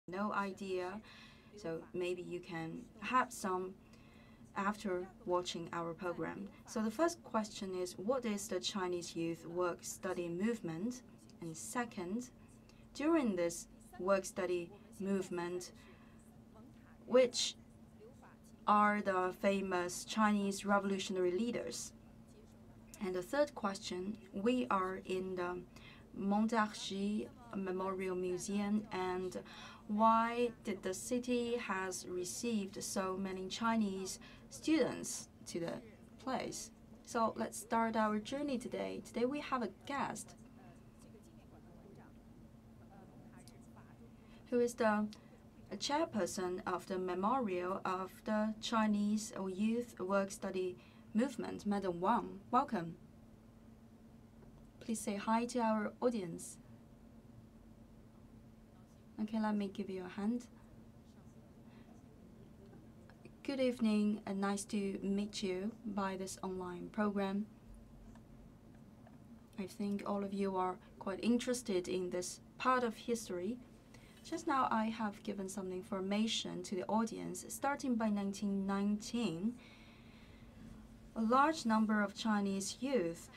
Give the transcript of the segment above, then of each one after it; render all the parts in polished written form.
no idea, so maybe you can have some after watching our program. So the first question is, what is the Chinese youth work-study movement? And second, during this work-study movement, which are the famous Chinese revolutionary leaders? And the third question, we are in the Montargis Memorial Museum, and why did the city has received so many Chinese students to the place? So let's start our journey today. Today we have a guest who is the chairperson of the memorial of the Chinese youth work-study movement, Madam Wang. Welcome. Please say hi to our audience. Okay, let me give you a hand. Good evening, and nice to meet you by this online program. I think all of you are quite interested in this part of history. Just now, I have given some information to the audience. Starting by 1919, a large number of Chinese youth,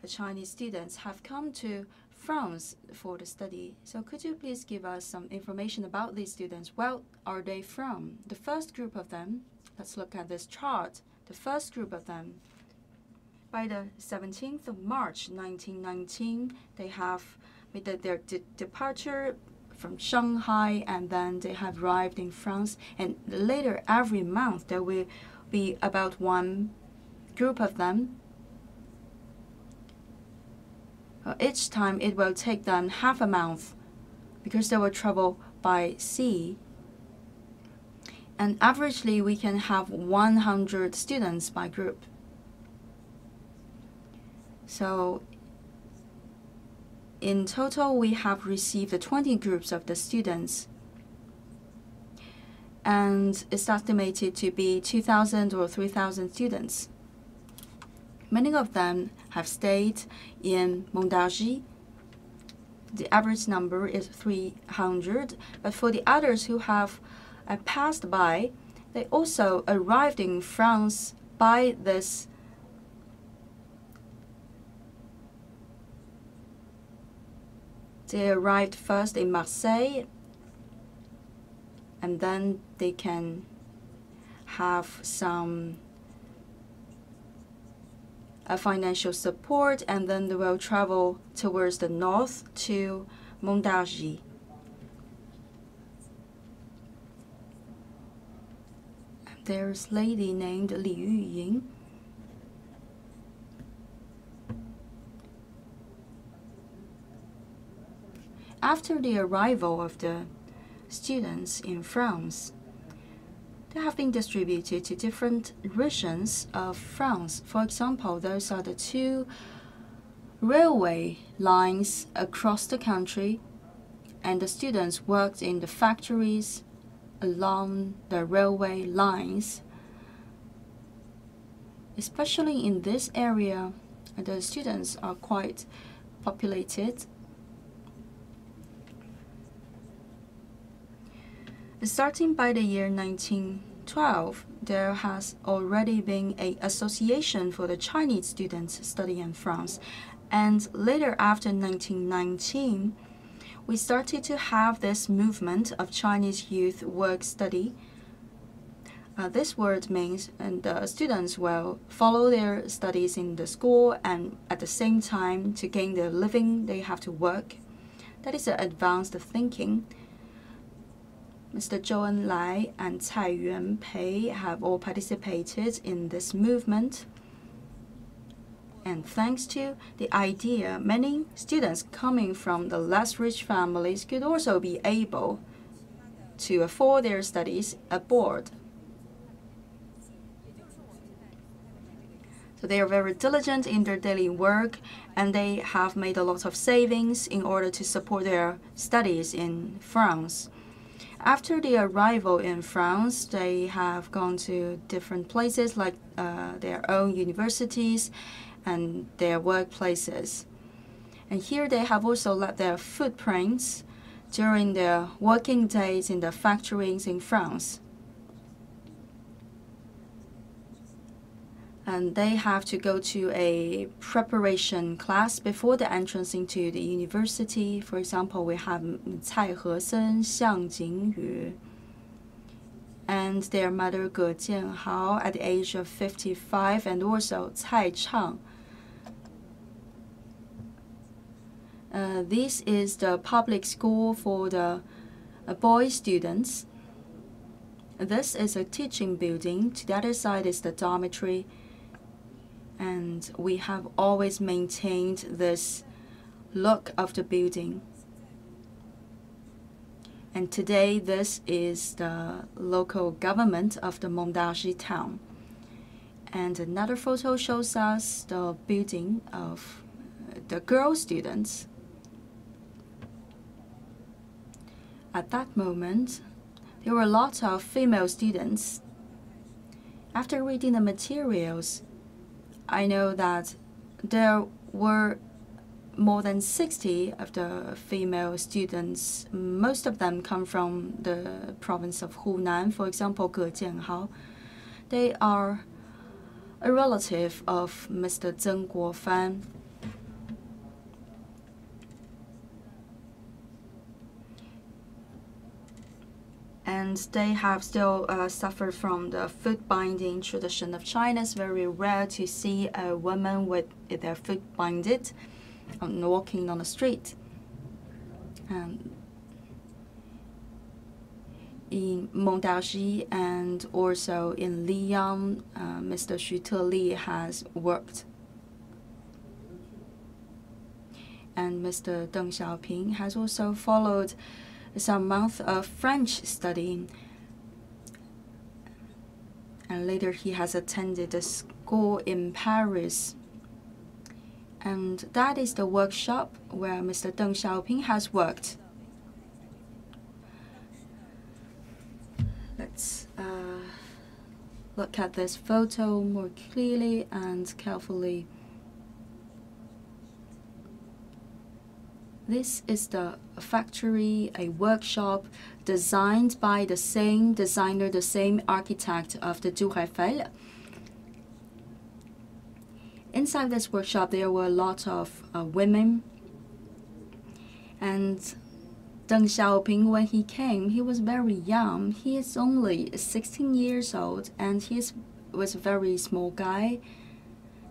Chinese students, have come to France for the study. So could you please give us some information about these students? Where are they from? The first group of them, let's look at this chart. The first group of them, by the 17th of March 1919, they have made their departure from Shanghai, and then they have arrived in France. And later, every month, there will be about one group of them. Each time, it will take them half a month because they will travel by sea. And averagely, we can have 100 students by group. So in total, we have received 20 groups of the students, and it's estimated to be 2,000 or 3,000 students. Many of them have stayed in Montargis. The average number is 300, but for the others who have passed by, they also arrived in France by this They arrived first in Marseille, and then they can have some financial support, and then they will travel towards the north to Montargis. There's a lady named Li Yuying. After the arrival of the students in France, they have been distributed to different regions of France. For example, those are the two railway lines across the country, and the students worked in the factories along the railway lines. Especially in this area, the students are quite populated. Starting by the year 1912, there has already been an association for the Chinese students studying in France. And later, after 1919, we started to have this movement of Chinese youth work-study. This word means the students will follow their studies in the school, and at the same time, to gain their living, they have to work. That is advanced thinking. Mr. Zhou Enlai and Cai Yuanpei have all participated in this movement. And thanks to the idea, many students coming from the less rich families could also be able to afford their studies abroad. So they are very diligent in their daily work, and they have made a lot of savings in order to support their studies in France. After the arrival in France, they have gone to different places like their own universities and their workplaces. And here they have also left their footprints during their working days in the factories in France. And they have to go to a preparation class before the entrance into the university. For example, we have Cai Hesen, Xiang Jingyu, and their mother Ge Jianhao at the age of 55, and also Cai Chang. This is the public school for the boy students. This is a teaching building. To the other side is the dormitory. And we have always maintained this look of the building. And today, this is the local government of the Montargis town. And another photo shows us the building of the girl students. At that moment, there were lots of female students. After reading the materials, I know that there were more than 60 of the female students. Most of them come from the province of Hunan. For example, Ge Jianhao. They are a relative of Mr. Zheng Guofan. And they have still suffered from the foot binding tradition of China. It's very rare to see a woman with their foot binded walking on the street. In Montargis and also in Lyon, Mr. Xu Teli has worked. And Mr. Deng Xiaoping has also followed some months of French studying. And later he has attended a school in Paris. And that is the workshop where Mr. Deng Xiaoping has worked. Let's look at this photo more clearly and carefully. This is the factory, a workshop designed by the same designer, the same architect of the Tour Eiffel. Inside this workshop, there were a lot of women. And Deng Xiaoping, when he came, he was very young. He is only 16 years old, and he was a very small guy.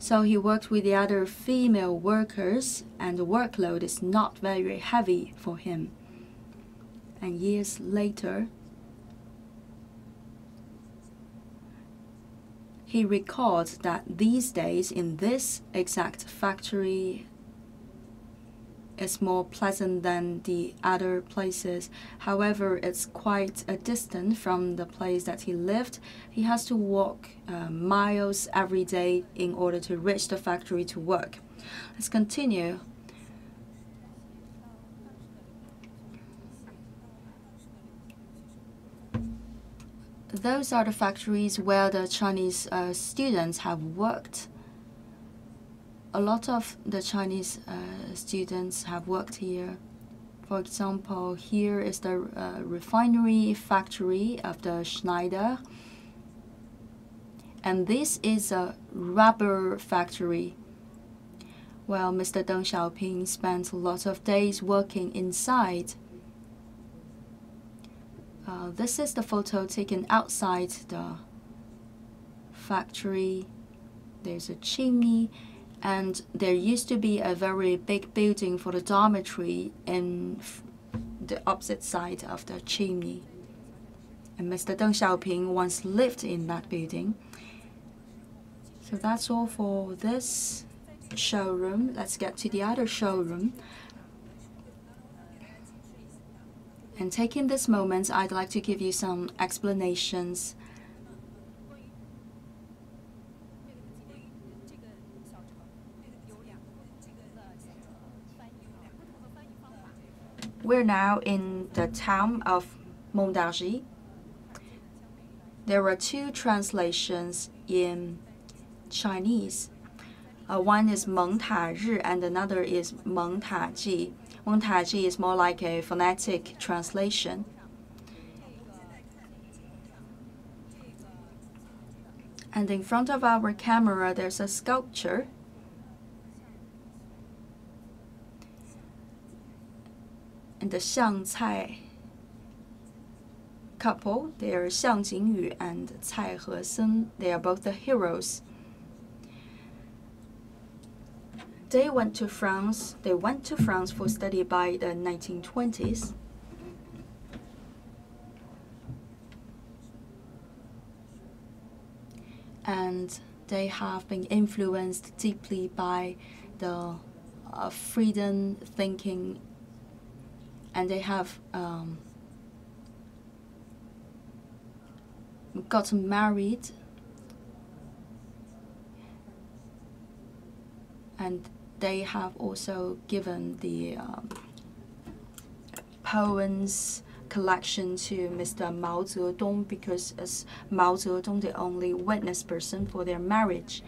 So he worked with the other female workers, and the workload is not very heavy for him. And years later, he recalled that these days in this exact factory is more pleasant than the other places. However, it's quite a distance from the place that he lived. He has to walk miles every day in order to reach the factory to work. Let's continue. Those are the factories where the Chinese students have worked. A lot of the Chinese students have worked here. For example, here is the refinery factory of the Schneider. And this is a rubber factory. Well, Mr. Deng Xiaoping spent lots of days working inside. This is the photo taken outside the factory. There's a chimney. And there used to be a very big building for the dormitory in the opposite side of the chimney. And Mr. Deng Xiaoping once lived in that building. So that's all for this showroom. Let's get to the other showroom. And taking this moment, I'd like to give you some explanations. We're now in the town of Montargis. There are two translations in Chinese. One is 蒙塔日 and another is 蒙塔记. Montargis is more like a phonetic translation. And in front of our camera, there's a sculpture. And the Xiang Cai couple, they are Xiang Jingyu and Cai Hesen. They are both the heroes. They went to France for study by the 1920s. And they have been influenced deeply by the freedom thinking, and they have gotten married, and they have also given the poems collection to Mr. Mao Zedong, because as Mao Zedong the only witness person for their marriage.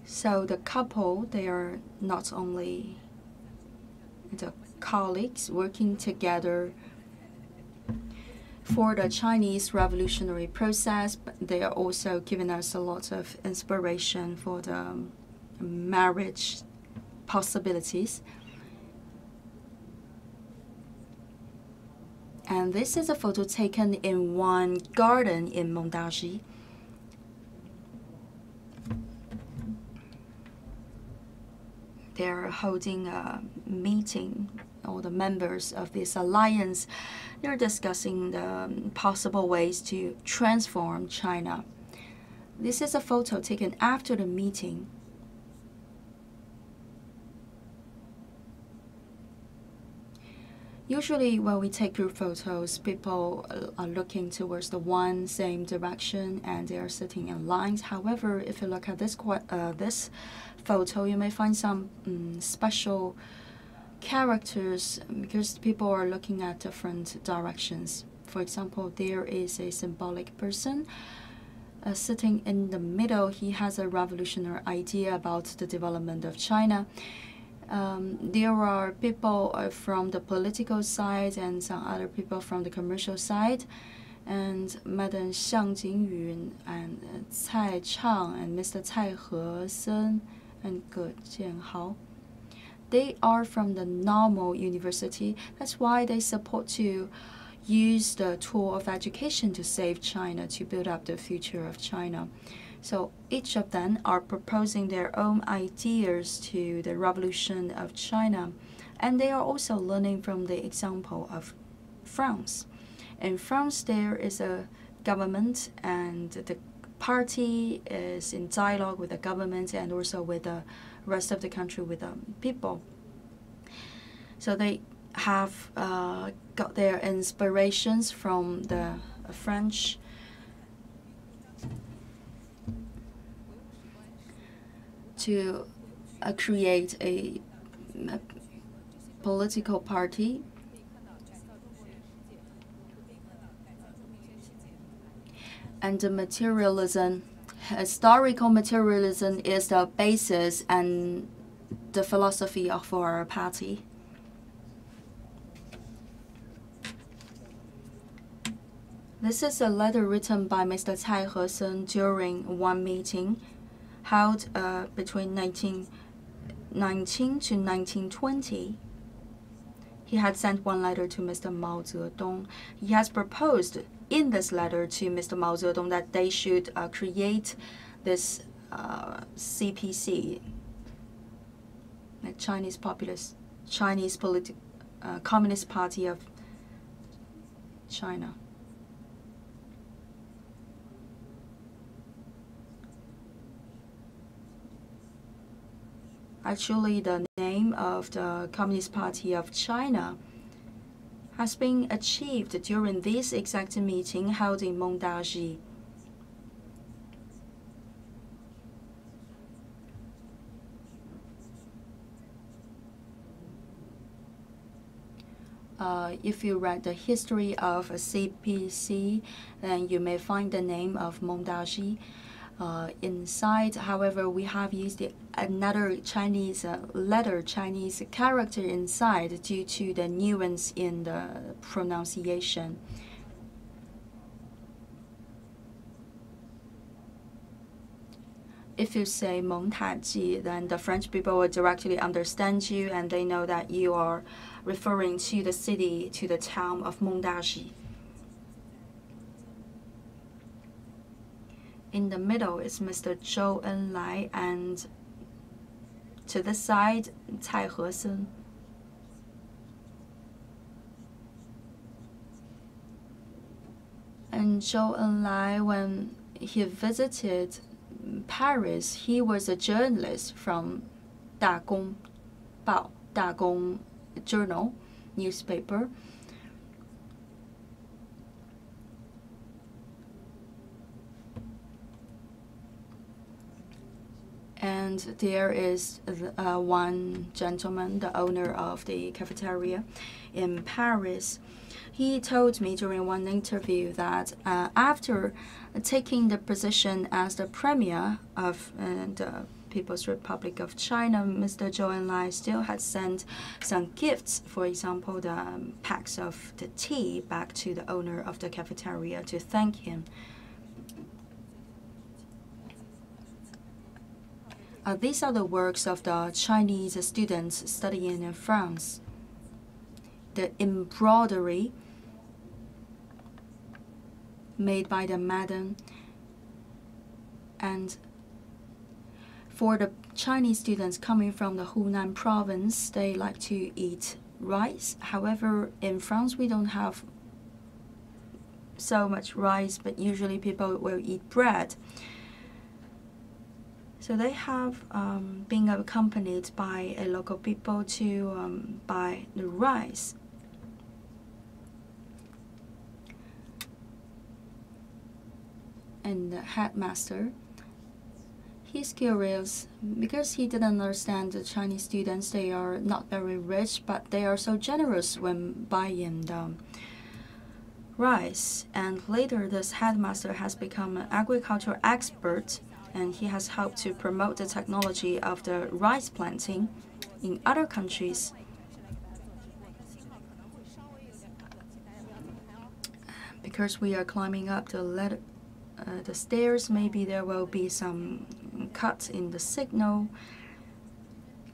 So the couple, they are not only the colleagues working together for the Chinese revolutionary process, but they are also giving us a lot of inspiration for the marriage possibilities. And this is a photo taken in one garden in Montargis. They're holding a meeting, all the members of this alliance. They're discussing the possible ways to transform China. This is a photo taken after the meeting. Usually when we take group photos, people are looking towards the one same direction and they are sitting in lines. However, if you look at this photo, you may find some special characters because people are looking at different directions. For example, there is a symbolic person sitting in the middle. He has a revolutionary idea about the development of China. There are people from the political side and some other people from the commercial side. And Madam Xiang Jingyun and Cai Chang and Mr. Cai Hesen and Ge Jianhao. They are from the normal university. That's why they support to use the tool of education to save China, to build up the future of China. So each of them are proposing their own ideas to the revolution of China. And they are also learning from the example of France. In France, there is a government, and the party is in dialogue with the government and also with the rest of the country, with the people. So they have got their inspirations from the French. To create a political party. And the materialism, historical materialism, is the basis and the philosophy of our party. This is a letter written by Mr. Cai Hesen during one meeting held between 1919 to 1920. He had sent one letter to Mr. Mao Zedong. He has proposed in this letter to Mr. Mao Zedong that they should create this CPC, the Communist Party of China. Actually, the name of the Communist Party of China has been achieved during this exact meeting held in Montargis. If you read the history of CPC, then you may find the name of Montargis. inside. However, we have used another Chinese letter, Chinese character inside due to the nuance in the pronunciation. If you say Montargis, then the French people will directly understand you, and they know that you are referring to the city, to the town of Montargis. In the middle is Mr. Zhou Enlai, and to the side, Cai Hesen. And Zhou Enlai, when he visited Paris, he was a journalist from Dagong Bao, Dagong Journal newspaper. And there is one gentleman, the owner of the cafeteria in Paris. He told me during one interview that after taking the position as the premier of the People's Republic of China, Mr. Zhou Enlai still had sent some gifts, for example, the packs of the tea back to the owner of the cafeteria to thank him. These are the works of the Chinese students studying in France. The embroidery made by the madam, and for the Chinese students coming from the Hunan province, they like to eat rice. However, in France we don't have so much rice, but usually people will eat bread. So they have been accompanied by a local people to buy the rice. And the headmaster, he's curious because he didn't understand the Chinese students. They are not very rich, but they are so generous when buying the rice. And later, this headmaster has become an agricultural expert, and he has helped to promote the technology of the rice planting in other countries. Because we are climbing up the stairs, maybe there will be some cuts in the signal.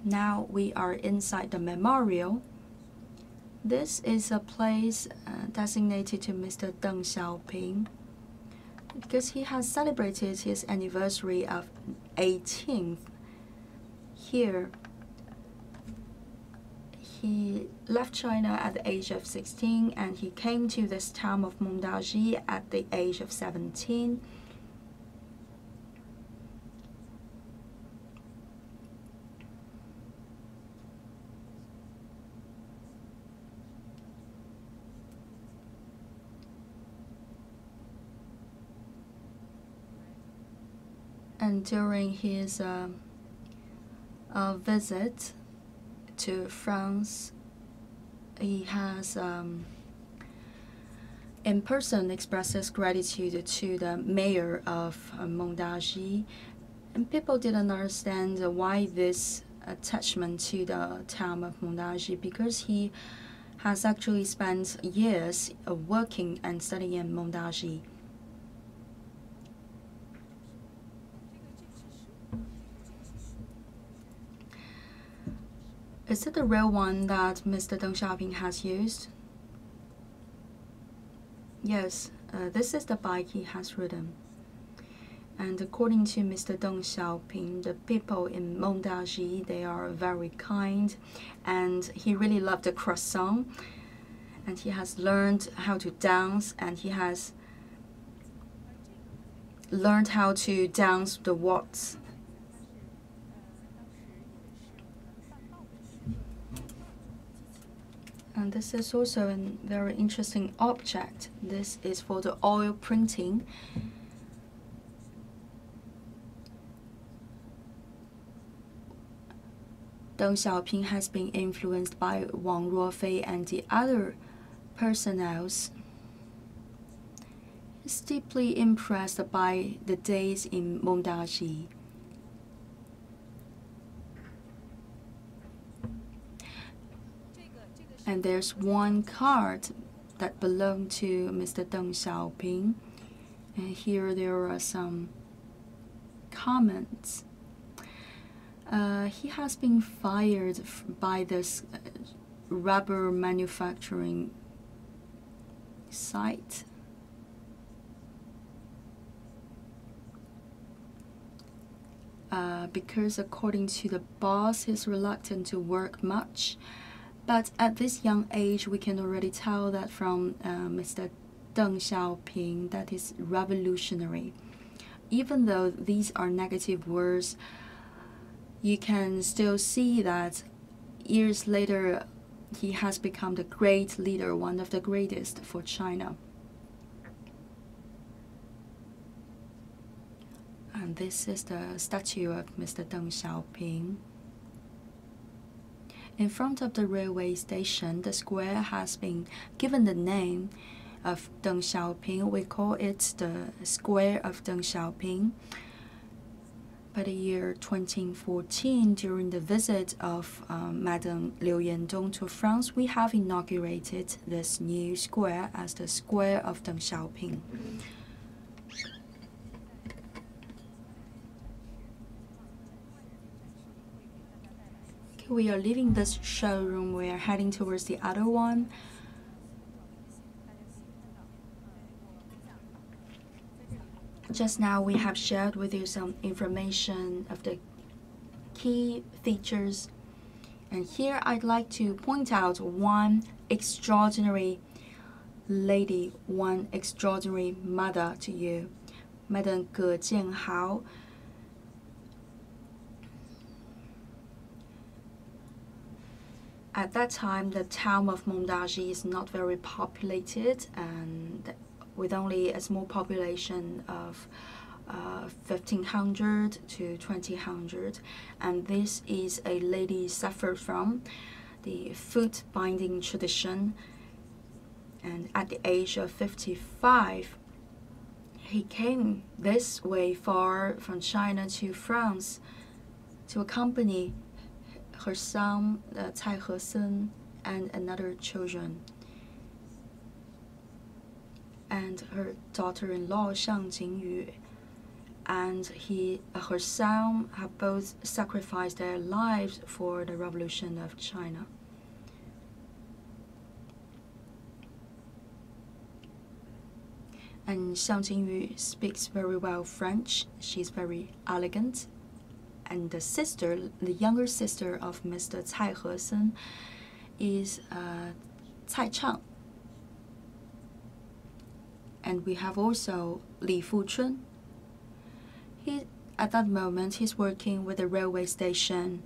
Now we are inside the memorial. This is a place designated to Mr. Deng Xiaoping, because he has celebrated his anniversary of 18th. Here, he left China at the age of 16, and he came to this town of Montargis at the age of 17. And during his visit to France, he has in person expressed his gratitude to the mayor of Montargis. And people didn't understand why this attachment to the town of Montargis, because he has actually spent years working and studying in Montargis. Is it the real one that Mr. Deng Xiaoping has used? Yes, this is the bike he has ridden. And according to Mr. Deng Xiaoping, the people in Montargis, they are very kind, and he really loved the croissant, and he has learned how to dance, and he has learned how to dance the waltz. And this is also a very interesting object. This is for the oil printing. Deng Xiaoping has been influenced by Wang Ruofei and the other personnels. is deeply impressed by the days in Montargis. And there's one card that belonged to Mr. Deng Xiaoping. And here there are some comments. He has been fired by this rubber manufacturing site. Because according to the boss, he's reluctant to work much. But at this young age, we can already tell that from Mr. Deng Xiaoping that is revolutionary. Even though these are negative words, you can still see that years later, he has become the great leader, one of the greatest for China. And this is the statue of Mr. Deng Xiaoping. In front of the railway station, the square has been given the name of Deng Xiaoping. We call it the Square of Deng Xiaoping. By the year 2014, during the visit of Madame Liu Yandong to France, we have inaugurated this new square as the Square of Deng Xiaoping. We are leaving this showroom. We are heading towards the other one. Just now we have shared with you some information of the key features. And here I'd like to point out one extraordinary lady, one extraordinary mother to you, Madame Ge Jianhao. At that time, the town of Montargis is not very populated, and with only a small population of 1,500 to 2,000. And this is a lady suffered from the foot binding tradition. And at the age of 55, he came this way far from China to France to accompany her son, Cai Hesun, and another children, and her daughter-in-law, Xiang Jingyu, and her son have both sacrificed their lives for the revolution of China. And Xiang Jingyu speaks very well French. She's very elegant. And the sister, the younger sister of Mr. Cai Hesun, is Cai Chang. And we have also Li Fuchun. At that moment, he's working with the railway station.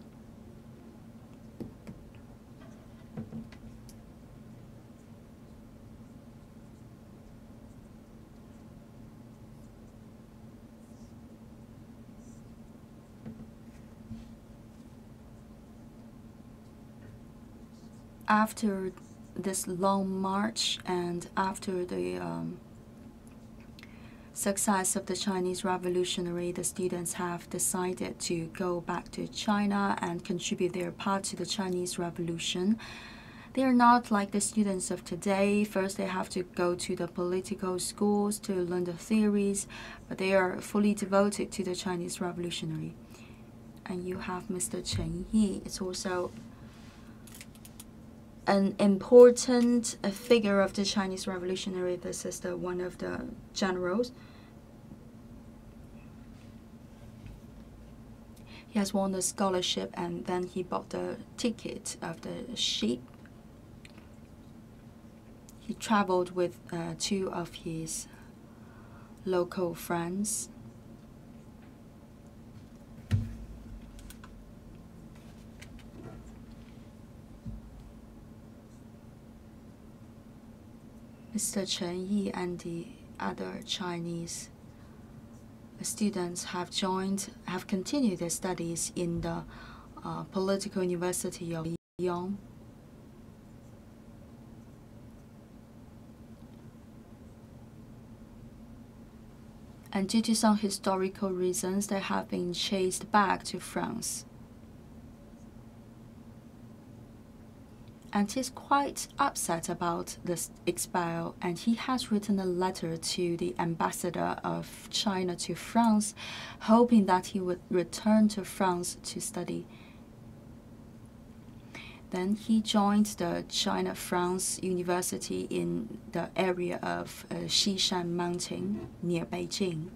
After this long march and after the success of the Chinese Revolutionary, the students have decided to go back to China and contribute their part to the Chinese Revolution. They are not like the students of today. First, they have to go to the political schools to learn the theories, but they are fully devoted to the Chinese Revolutionary. And you have Mr. Chen Yi. It's also an important figure of the Chinese Revolutionary. This is one of the generals. He has won the scholarship, and then he bought the ticket of the ship. He traveled with two of his local friends. Mr. Chen Yi and the other Chinese students have continued their studies in the Political University of Lyon. and due to some historical reasons, they have been chased back to France. And he's quite upset about this expel, and he has written a letter to the ambassador of China to France, hoping that he would return to France to study. Then he joined the China-France University in the area of Xishan Mountain near Beijing.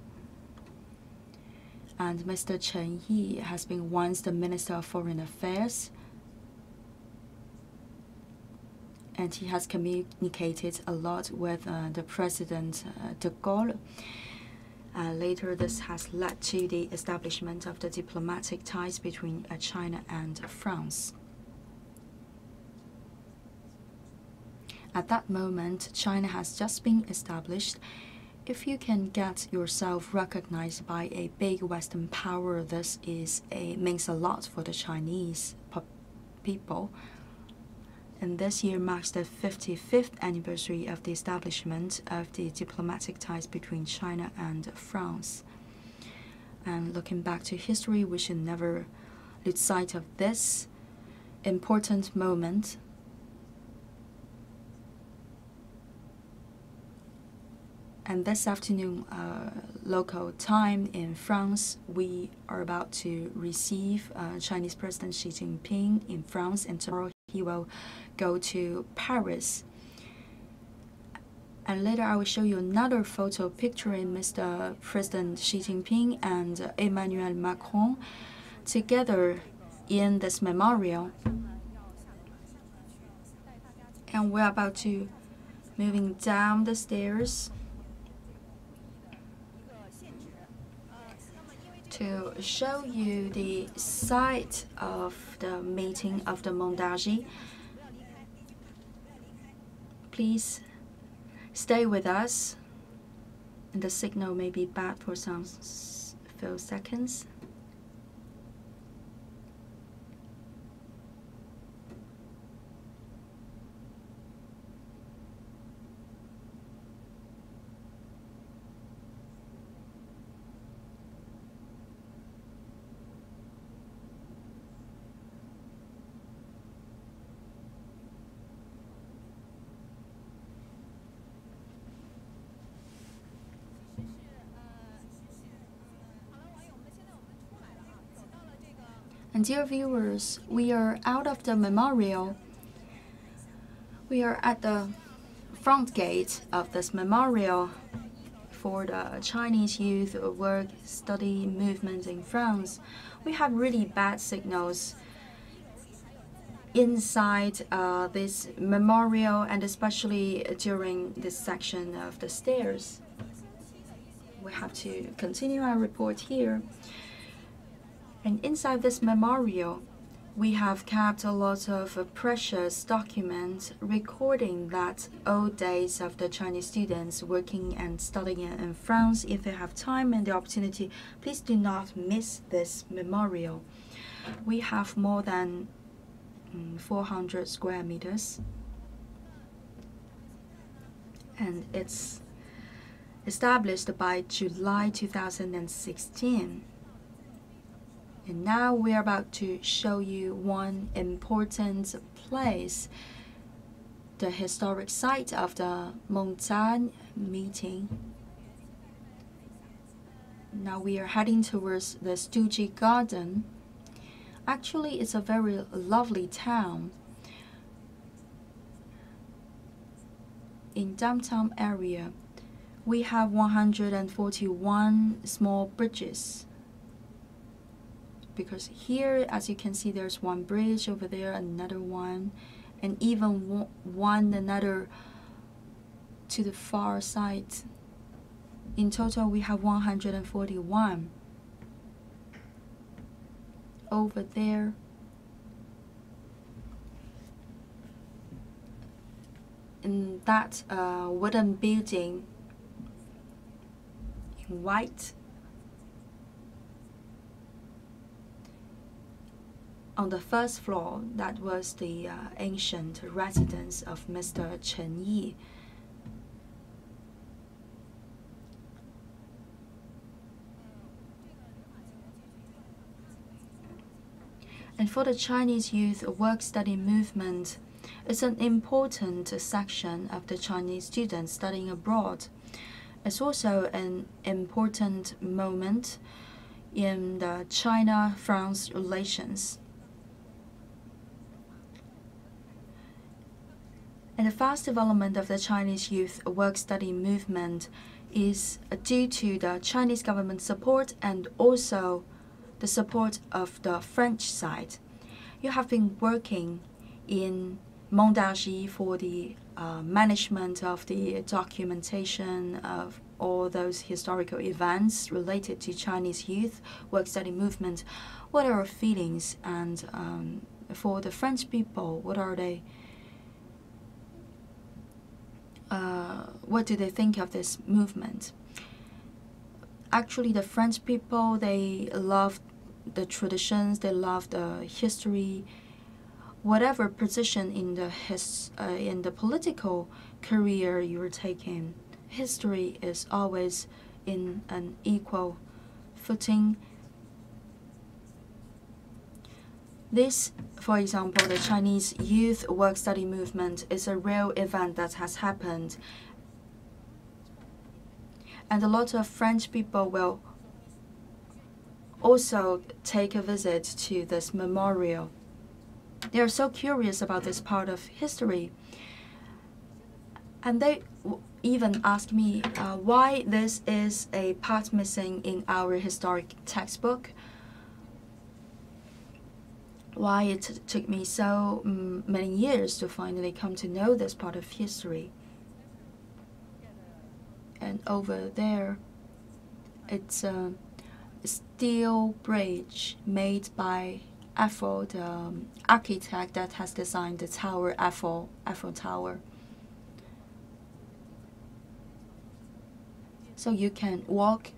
And Mr. Chen Yi has been once the Minister of Foreign Affairs, and he has communicated a lot with the President de Gaulle. Later, this has led to the establishment of the diplomatic ties between China and France. At that moment, China has just been established. If you can get yourself recognized by a big Western power, this means a lot for the Chinese people. And this year marks the 55th anniversary of the establishment of the diplomatic ties between China and France. And looking back to history, we should never lose sight of this important moment. And this afternoon, local time in France, we are about to receive Chinese President Xi Jinping in France, and tomorrow he will go to Paris. And later I will show you another photo picturing Mr. President Xi Jinping and Emmanuel Macron together in this memorial. And we're about to moving down the stairs to show you the site of the meeting of the Montargis. Please stay with us, and the signal may be bad for some few seconds. And dear viewers, we are out of the memorial. We are at the front gate of this memorial for the Chinese youth work study movement in France. We have really bad signals inside this memorial, and especially during this section of the stairs. We have to continue our report here. And inside this memorial, we have kept a lot of precious documents recording that old days of the Chinese students working and studying in France. If you have time and the opportunity, please do not miss this memorial. We have more than 400 square meters, and it's established by July 2016. And now we are about to show you one important place, the historic site of the Montaigne meeting. Now we are heading towards the Stugee Garden. Actually, it's a very lovely town. In downtown area, we have 141 small bridges. Because here, as you can see, there's one bridge over there, another one, and even another to the far side. In total, we have 141. Over there, in that wooden building in white, on the first floor, that was the ancient residence of Mr. Chen Yi. And for the Chinese youth work-study movement, it's an important section of the Chinese students studying abroad. It's also an important moment in the China-France relations. And the fast development of the Chinese youth work-study movement is due to the Chinese government support and also the support of the French side. You have been working in Montargis for the management of the documentation of all those historical events related to Chinese youth work-study movement. What are your feelings? And for the French people, what are they? What do they think of this movement? Actually, the French people, they love the traditions, they love the history. Whatever position in the political career you're taking, history is always in an equal footing. This, for example, the Chinese youth work-study movement is a real event that has happened. And a lot of French people will also take a visit to this memorial. They are so curious about this part of history. And they even ask me why this is a part missing in our historic textbook. Why it took me so many years to finally come to know this part of history. And over there, it's a steel bridge made by Eiffel, the architect that has designed the tower, Eiffel Tower. So you can walk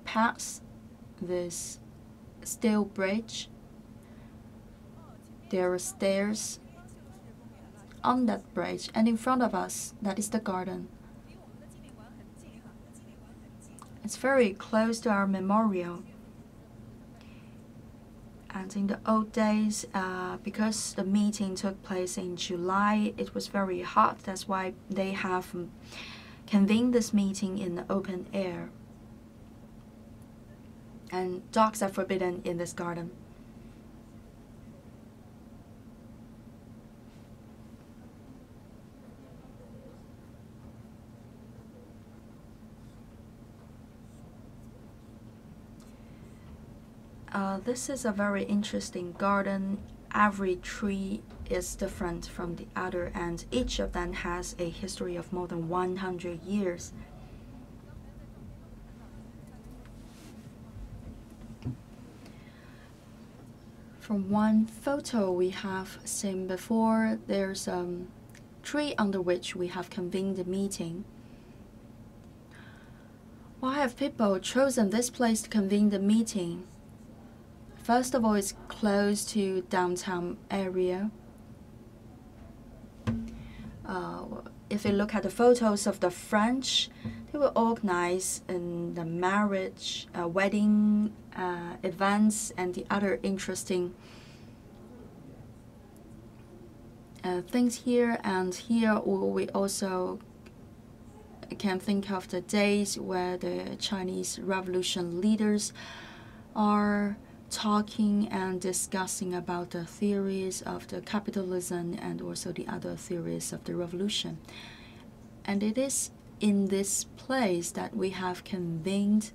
past this steel bridge. There are stairs on that bridge, and in front of us, that is the garden. It's very close to our memorial. And in the old days, because the meeting took place in July, it was very hot. That's why they have convened this meeting in the open air. And dogs are forbidden in this garden. This is a very interesting garden. Every tree is different from the other, and each of them has a history of more than 100 years. From one photo we have seen before, there's a tree under which we have convened the meeting. Why have people chosen this place to convene the meeting? First of all, it's close to downtown area. If you look at the photos of the French, they will organize in the marriage, wedding events, and the other interesting things here. And here we also can think of the days where the Chinese Revolution leaders are talking and discussing about the theories of the capitalism and also the other theories of the revolution. And it is in this place that we have convened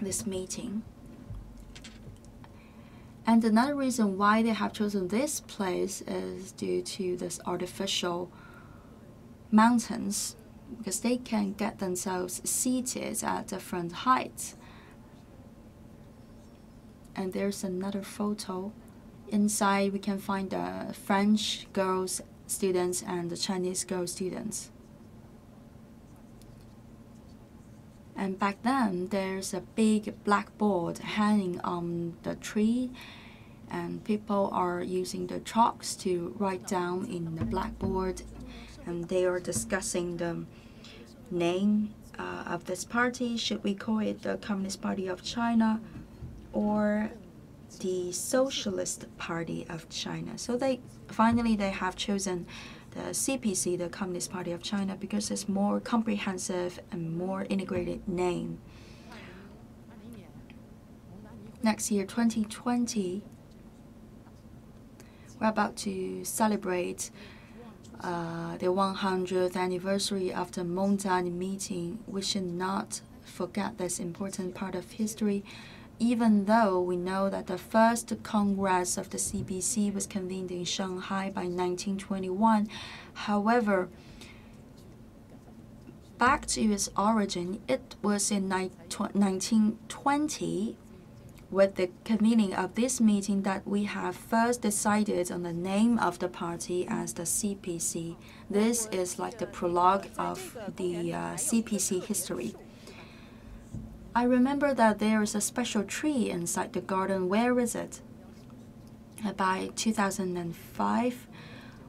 this meeting. And another reason why they have chosen this place is due to this artificial mountains, because they can get themselves seated at different heights. And there's another photo. Inside we can find the French girls students and the Chinese girl students. And back then there's a big blackboard hanging on the tree, and people are using the chalks to write down in the blackboard, and they are discussing the name of this party. Should we call it the Communist Party of China or the Socialist Party of China. So they finally have chosen the CPC, the Communist Party of China, because it's more comprehensive and more integrated name. Next year, 2020, we're about to celebrate the 100th anniversary of the Montaigne meeting. We should not forget this important part of history, even though we know that the first Congress of the CPC was convened in Shanghai by 1921. However, back to its origin, it was in 1920 with the convening of this meeting that we have first decided on the name of the party as the CPC. This is like the prologue of the CPC history. I remember that there is a special tree inside the garden. Where is it? By 2005,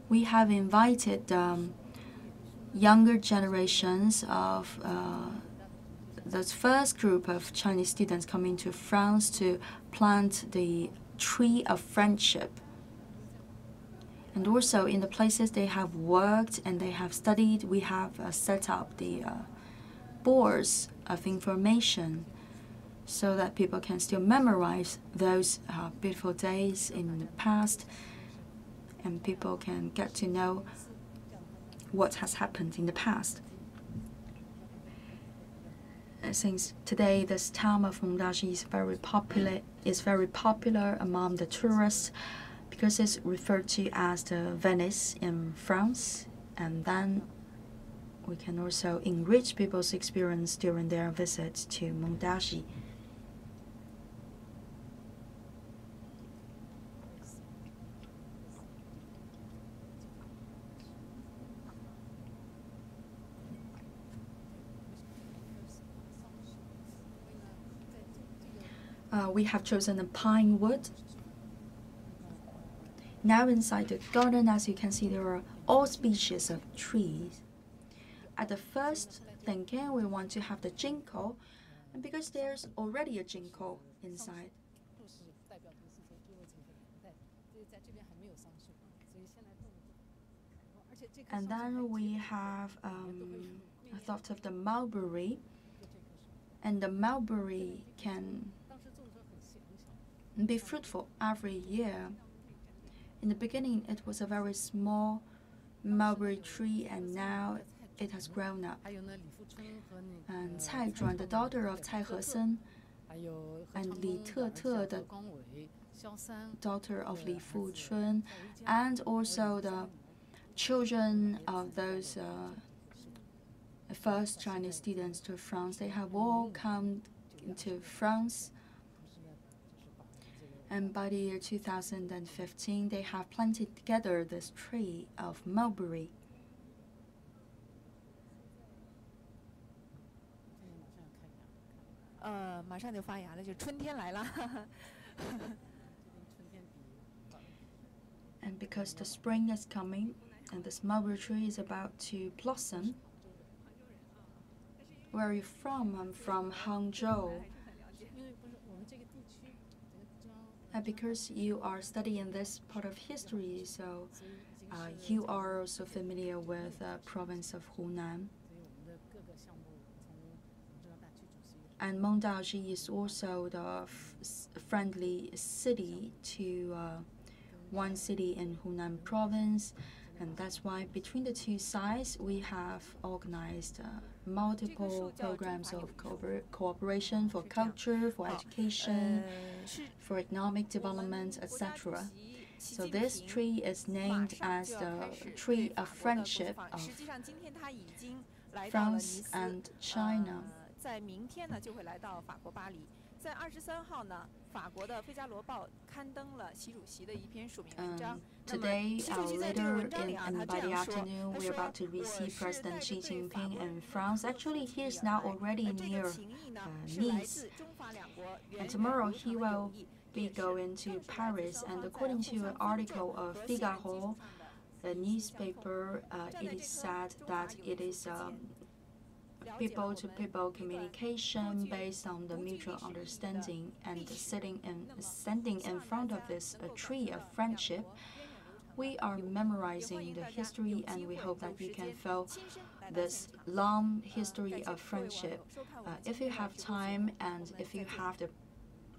we have invited younger generations of the first group of Chinese students coming to France to plant the tree of friendship. And also in the places they have worked and they have studied, we have set up the boards of information so that people can still memorize those beautiful days in the past, and people can get to know what has happened in the past. Since today this town of Montargis is very popular among the tourists because it's referred to as the Venice in France, and then we can also enrich people's experience during their visits to Montargis. We have chosen a pine wood. Now inside the garden, as you can see, there are all species of trees. At the first thinking, we want to have the ginkgo, and because there's already a ginkgo inside. And then we have a thought of the mulberry, and the mulberry can be fruitful every year. In the beginning, it was a very small mulberry tree, and now it has grown up. And Cai Zhuan, the daughter of Cai Hesen, and Li Te, the daughter of Li Fuchun, and also the children of those first Chinese students to France, they have all come to France. And by the year 2015, they have planted together this tree of mulberry. And because the spring is coming and this mulberry tree is about to blossom. Where are you from? I'm from Hangzhou. Because you are studying this part of history, so you are also familiar with the province of Hunan. And Montargis is also the friendly city to one city in Hunan province, and that's why between the two sides we have organized multiple programs of cooperation for culture, for education, for economic development, etc. So this tree is named as the Tree of Friendship of France and China. Today, later and by the afternoon, we're about to receive President Xi Jinping in France. Actually, he is now already near Nice. And tomorrow, he will be going to Paris. And according to an article of Figaro, the newspaper, it is said that it is people-to-people communication based on the mutual understanding and standing in front of this tree of friendship. We are memorizing the history, and we hope that you can feel this long history of friendship. If you have time and if you have the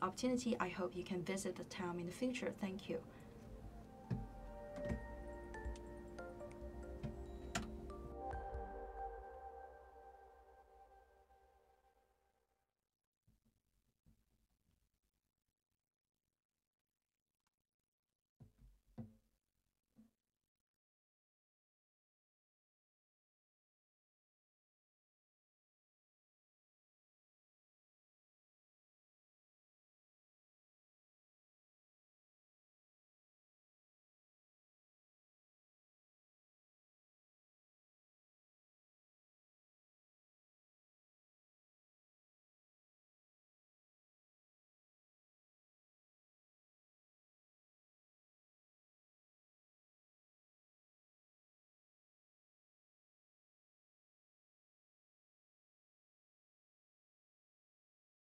opportunity, I hope you can visit the town in the future. Thank you.